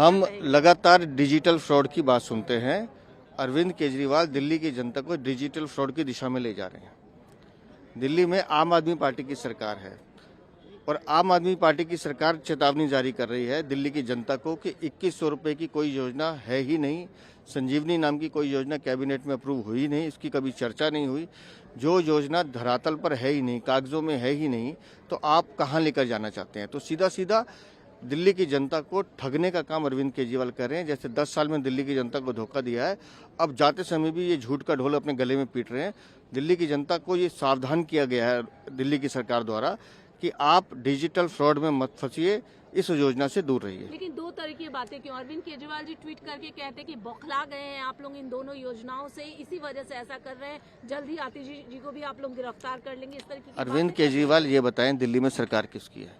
हम लगातार digital fraud की बात सुनते हैं। अरविंद केजरीवाल दिल्ली की जनता को डिजिटल फ्रॉड की दिशा में ले जा रहे हैं। दिल्ली में आम आदमी पार्टी की सरकार है और आम आदमी पार्टी की सरकार चेतावनी जारी कर रही है दिल्ली की जनता को कि 2100 रुपए की कोई योजना है ही नहीं। संजीवनी नाम की कोई योजना कैबिनेट में अप्रूव हुई नहीं, इसकी कभी चर्चा नहीं हुई। जो योजना धरातल पर है ही नहीं, कागजों में है ही नहीं, तो आप कहाँ लेकर जाना चाहते हैं? तो सीधा सीधा दिल्ली की जनता को ठगने का काम अरविंद केजरीवाल कर रहे हैं। जैसे 10 साल में दिल्ली की जनता को धोखा दिया है, अब जाते समय भी ये झूठ का ढोल अपने गले में पीट रहे हैं। दिल्ली की जनता को ये सावधान किया गया है दिल्ली की सरकार द्वारा कि आप डिजिटल फ्रॉड में मत फंसिए, इस योजना से दूर रहिए। लेकिन दो तरह की बातें क्यों? अरविंद केजरीवाल जी ट्वीट करके कहते हैं कि बौखला गए हैं आप लोग इन दोनों योजनाओं से, इसी वजह से ऐसा कर रहे हैं, जल्द ही आतिश जी को भी आप लोग गिरफ्तार कर लेंगे, इस तरह की अरविंद केजरीवाल ये बताएं, दिल्ली में सरकार किसकी है?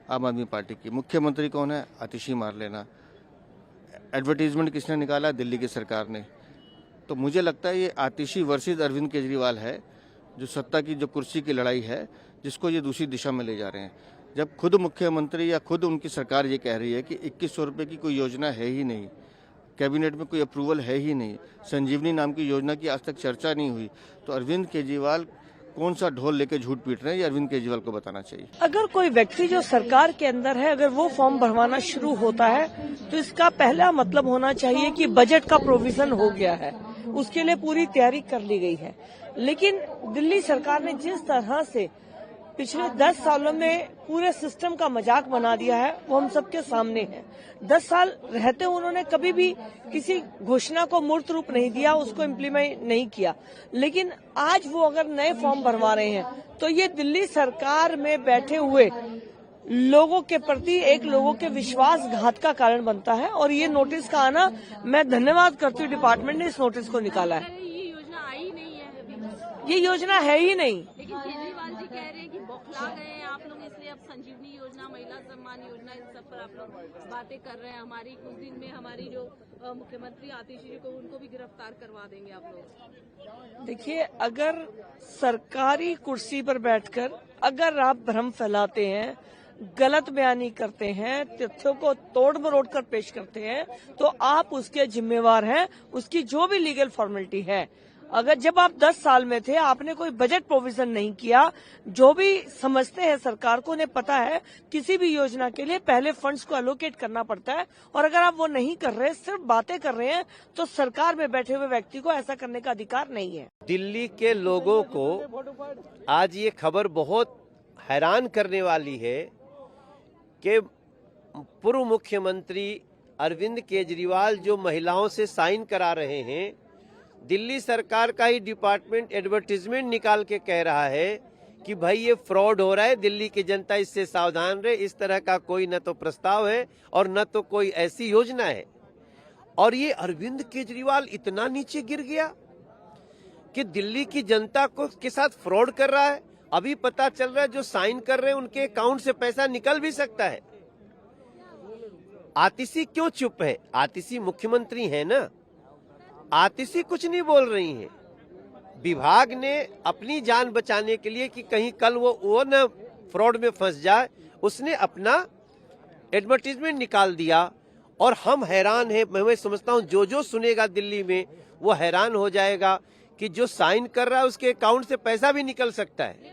आम आदमी पार्टी की। मुख्यमंत्री कौन है? आतिशी मार लेना। एडवर्टीजमेंट किसने निकाला? दिल्ली की सरकार ने। तो मुझे लगता है ये आतिशी वर्सेस अरविंद केजरीवाल है, जो सत्ता की जो कुर्सी की लड़ाई है, जिसको ये दूसरी दिशा में ले जा रहे हैं। जब खुद मुख्यमंत्री या खुद उनकी सरकार ये कह रही है कि 2100 रुपए की कोई योजना है ही नहीं, कैबिनेट में कोई अप्रूवल है ही नहीं, संजीवनी नाम की योजना की आज तक चर्चा नहीं हुई, तो अरविंद केजरीवाल कौन सा ढोल लेके झूठ पीट रहे हैं, ये अरविंद केजरीवाल को बताना चाहिए। अगर कोई व्यक्ति जो सरकार के अंदर है, अगर वो फॉर्म भरवाना शुरू होता है तो इसका पहला मतलब होना चाहिए कि बजट का प्रोविजन हो गया है, उसके लिए पूरी तैयारी कर ली गई है। लेकिन दिल्ली सरकार ने जिस तरह से पिछले 10 सालों में पूरे सिस्टम का मजाक बना दिया है, वो हम सबके सामने है। 10 साल रहते उन्होंने कभी भी किसी घोषणा को मूर्त रूप नहीं दिया, उसको इम्प्लीमेंट नहीं किया। लेकिन आज वो अगर नए फॉर्म भरवा रहे हैं तो ये दिल्ली सरकार में बैठे हुए लोगों के प्रति एक लोगों के विश्वासघात का कारण बनता है। और ये नोटिस का आना, मैं धन्यवाद करती हूँ डिपार्टमेंट ने इस नोटिस को निकाला है। ये योजना आई नहीं है अभी, ये योजना है ही नहीं। लेकिन केजरीवाल जी कह रहे हैं कि बौखला गए हैं आप लोग, इसलिए अब संजीवनी योजना, महिला सम्मान योजना, इस सब पर आप लोग बातें कर रहे हैं। हमारी कुछ दिन में हमारी जो मुख्यमंत्री आतिशी जी को, उनको भी गिरफ्तार करवा देंगे आप लोग। देखिए, अगर सरकारी कुर्सी पर बैठकर अगर आप भ्रम फैलाते हैं, गलत बयानी करते हैं, तथ्यों को तोड़ मरोड़ कर पेश करते हैं, तो आप उसके जिम्मेवार हैं। उसकी जो भी लीगल फॉर्मेलिटी है, अगर जब आप 10 साल में थे आपने कोई बजट प्रोविजन नहीं किया, जो भी समझते हैं सरकार को, उन्हें पता है किसी भी योजना के लिए पहले फंड्स को एलोकेट करना पड़ता है। और अगर आप वो नहीं कर रहे, सिर्फ बातें कर रहे हैं, तो सरकार में बैठे हुए व्यक्ति को ऐसा करने का अधिकार नहीं है। दिल्ली के लोगों को आज ये खबर बहुत हैरान करने वाली है कि पूर्व मुख्यमंत्री अरविंद केजरीवाल जो महिलाओं से साइन करा रहे हैं, दिल्ली सरकार का ही डिपार्टमेंट एडवर्टीजमेंट निकाल के कह रहा है कि भाई ये फ्रॉड हो रहा है, दिल्ली की जनता इससे सावधान रहे। इस तरह का कोई न तो प्रस्ताव है और न तो कोई ऐसी योजना है। और ये अरविंद केजरीवाल इतना नीचे गिर गया कि दिल्ली की जनता को के साथ फ्रॉड कर रहा है। अभी पता चल रहा है जो साइन कर रहे हैं उनके अकाउंट से पैसा निकल भी सकता है। आतिशी क्यों चुप है? आतिशी मुख्यमंत्री है ना, आतिशी कुछ नहीं बोल रही हैं। विभाग ने अपनी जान बचाने के लिए कि कहीं कल वो न फ्रॉड में फंस जाए, उसने अपना एडवर्टीजमेंट निकाल दिया। और हम हैरान हैं, मैं समझता हूं जो सुनेगा दिल्ली में वो हैरान हो जाएगा कि जो साइन कर रहा है उसके अकाउंट से पैसा भी निकल सकता है।